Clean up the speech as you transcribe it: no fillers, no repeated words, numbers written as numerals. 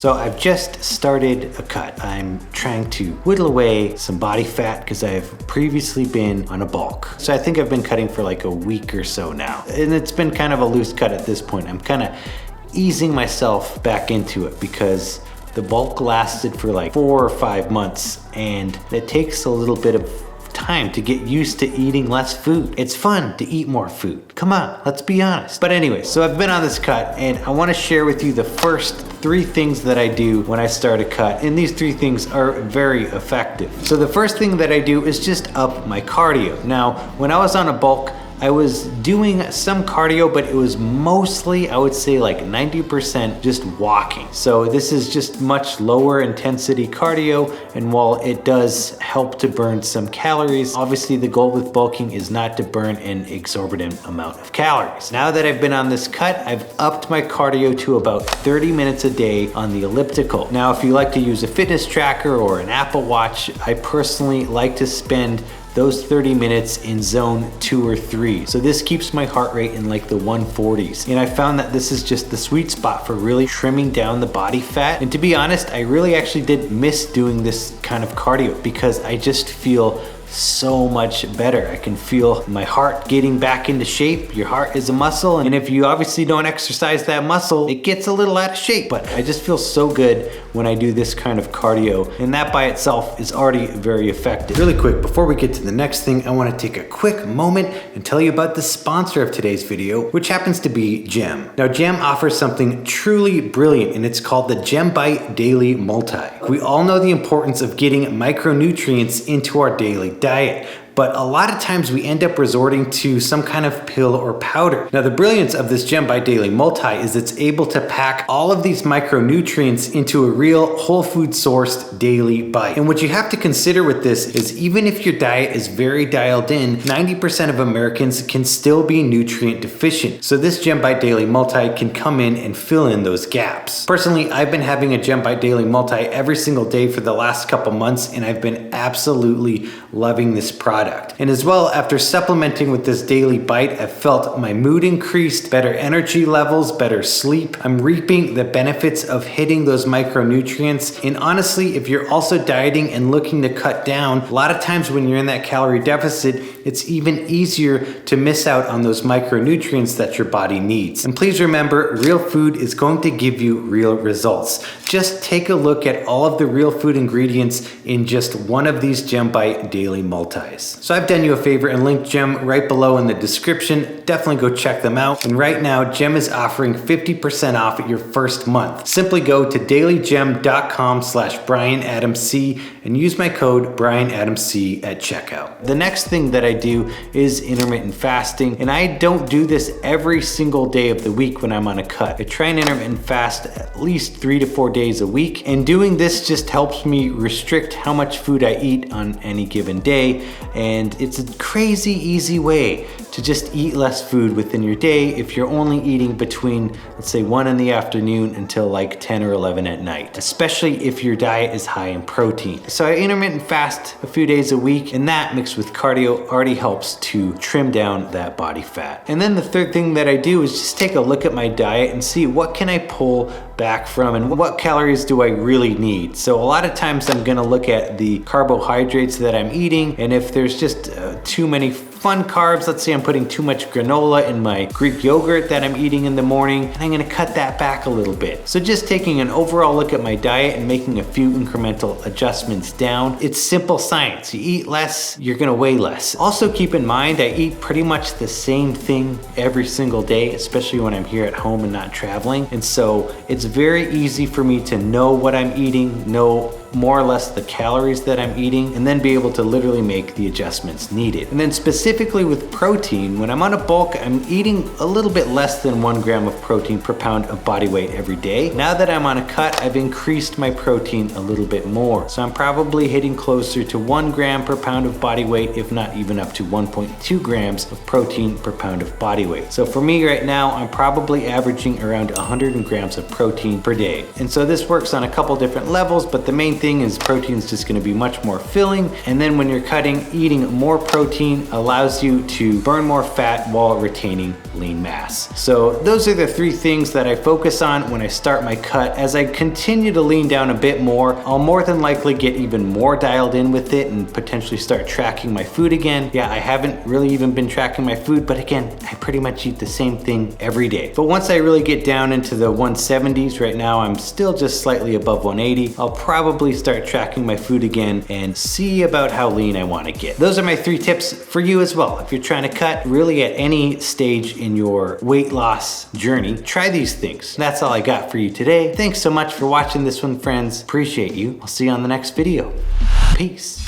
So I've just started a cut. I'm trying to whittle away some body fat because I've previously been on a bulk. So I think I've been cutting for like a week or so now. And it's been kind of a loose cut at this point. I'm kind of easing myself back into it because the bulk lasted for like 4 or 5 months and it takes a little bit of time to get used to eating less food. It's fun to eat more food. Come on, let's be honest. But anyway, so I've been on this cut and I want to share with you the first 3 things that I do when I start a cut. And these 3 things are very effective. So the first thing that I do is just up my cardio. Now, when I was on a bulk, I was doing some cardio, but it was mostly, I would say like 90% just walking. So this is just much lower intensity cardio. And while it does help to burn some calories, obviously the goal with bulking is not to burn an exorbitant amount of calories. Now that I've been on this cut, I've upped my cardio to about 30 minutes a day on the elliptical. Now, if you like to use a fitness tracker or an Apple Watch, I personally like to spend those 30 minutes in zone 2 or 3. So this keeps my heart rate in like the 140s. And I found that this is just the sweet spot for really trimming down the body fat. And to be honest, I really actually did miss doing this kind of cardio because I just feel so much better. I can feel my heart getting back into shape. Your heart is a muscle, and if you obviously don't exercise that muscle, it gets a little out of shape. But I just feel so good when I do this kind of cardio, and that by itself is already very effective. Really quick, before we get to the next thing, I want to take a quick moment and tell you about the sponsor of today's video, which happens to be GEM. Now, GEM offers something truly brilliant, and it's called the GEM Bite Daily Multi. We all know the importance of getting micronutrients into our daily diet, but a lot of times we end up resorting to some kind of pill or powder. Now, the brilliance of this GEM Bite Daily Multi is it's able to pack all of these micronutrients into a real whole food sourced daily bite. And what you have to consider with this is even if your diet is very dialed in, 90% of Americans can still be nutrient deficient. So this GEM Bite Daily Multi can come in and fill in those gaps. Personally, I've been having a GEM Bite Daily Multi every single day for the last couple months, and I've been absolutely loving this product. And as well, after supplementing with this daily bite, I've felt my mood increased, better energy levels, better sleep. I'm reaping the benefits of hitting those micronutrients. And honestly, if you're also dieting and looking to cut down, a lot of times when you're in that calorie deficit, it's even easier to miss out on those micronutrients that your body needs. And please remember, real food is going to give you real results. Just take a look at all of the real food ingredients in just one of these GEM Bite Daily Multis. So I've done you a favor and linked GEM right below in the description. Definitely go check them out. And right now, GEM is offering 50% off your first month. Simply go to dailygem.com/BryanAdamC and use my code BryanAdamC at checkout. The next thing that I do is intermittent fasting, and I don't do this every single day of the week when I'm on a cut. I try and intermittent fast at least 3 to 4 days a week, and doing this just helps me restrict how much food I eat on any given day. And it's a crazy easy way to just eat less food within your day if you're only eating between, let's say, 1 in the afternoon until like 10 or 11 at night, especially if your diet is high in protein. So I intermittent fast a few days a week, and that mixed with cardio already helps to trim down that body fat. And then the third thing that I do is just take a look at my diet and see what can I pull back from and what calories do I really need. So a lot of times I'm gonna look at the carbohydrates that I'm eating, and if there's just too many fun carbs, let's say I'm putting too much granola in my Greek yogurt that I'm eating in the morning, and I'm gonna cut that back a little bit. So just taking an overall look at my diet and making a few incremental adjustments down. It's simple science. You eat less, you're gonna weigh less. Also keep in mind, I eat pretty much the same thing every single day, especially when I'm here at home and not traveling. And so it's very easy for me to know what I'm eating, know more or less the calories that I'm eating, and then be able to literally make the adjustments needed. And then specifically with protein, when I'm on a bulk, I'm eating a little bit less than 1 gram of protein per pound of body weight every day. Now that I'm on a cut, I've increased my protein a little bit more. So I'm probably hitting closer to 1 gram per pound of body weight, if not even up to 1.2 grams of protein per pound of body weight. So for me right now, I'm probably averaging around 100 grams of protein per day. And so this works on a couple different levels, but the main thing is protein's just gonna be much more filling. And then when you're cutting, eating more protein allows you to burn more fat while retaining lean mass. So those are the 3 things that I focus on when I start my cut. As I continue to lean down a bit more, I'll more than likely get even more dialed in with it and potentially start tracking my food again. Yeah, I haven't really even been tracking my food, but again, I pretty much eat the same thing every day. But once I really get down into the 170s, right now I'm still just slightly above 180, I'll probably start tracking my food again and see about how lean I want to get. Those are my 3 tips for you as well. If you're trying to cut really at any stage in your weight loss journey, try these things. That's all I got for you today. Thanks so much for watching this one, friends. Appreciate you. I'll see you on the next video. Peace.